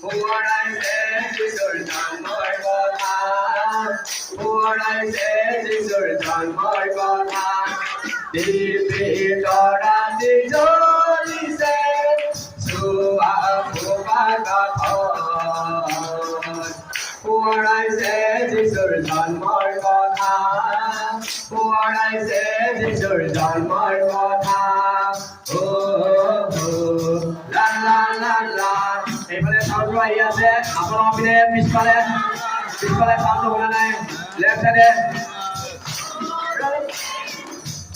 পুরাইছে যিশুর জন্মের কথা পুরাইছে যিশুর জন্মের কথা দিব্যি তরাতি জ্বলিছে সুয়া কথা পুরাইছে যিশুর জন্মের কথা পুরাইছে যিশুর জন্মের কথা ও লা লা লা লা এইফালে সাউন্ড আহি আছে আপোনাৰ পিনে পিছফালে সাউন্ড শুনা নাই লেফ্ট সাইডে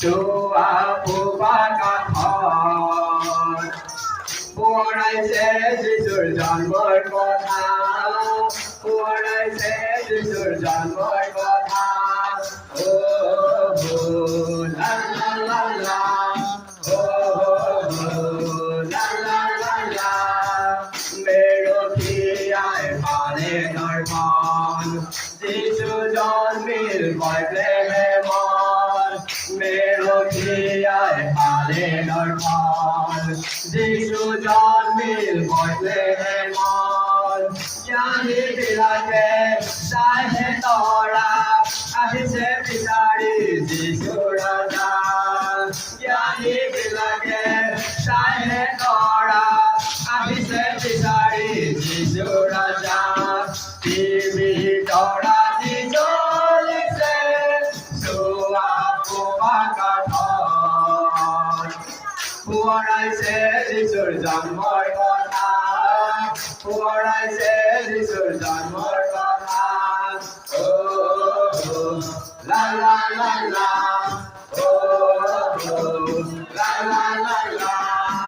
চোৱা পোপা কাঠত পুৰাইছে যিশুৰ জন্মৰ কথা পুৰাইছে যিশুৰ জন্মৰ কথা ও লা লা লা লা ও লা লা লা লা মেৰথিয়াই পালে নৰমান যিশু জন্মিল বেথলেহেমত মেৰথিয়াই পালে নৰমান যিশু জন্মিল বেথলেহেমত জ্ঞানীবিলাকে চাইহে তৰা আহিছে বিচাৰি যিশু ৰজা জ্ঞানীবিলাকে চাইহে তৰা আহিছে বিচাৰি যিশু ৰজা টিভি তৰা দি জ্বলিছে চোৱা পোপা কাঠত পুৰাইছে যিশুৰ জন্মৰ কথা পুৰাইছে যিশুৰ জন্মৰ কথা লা লা লা লা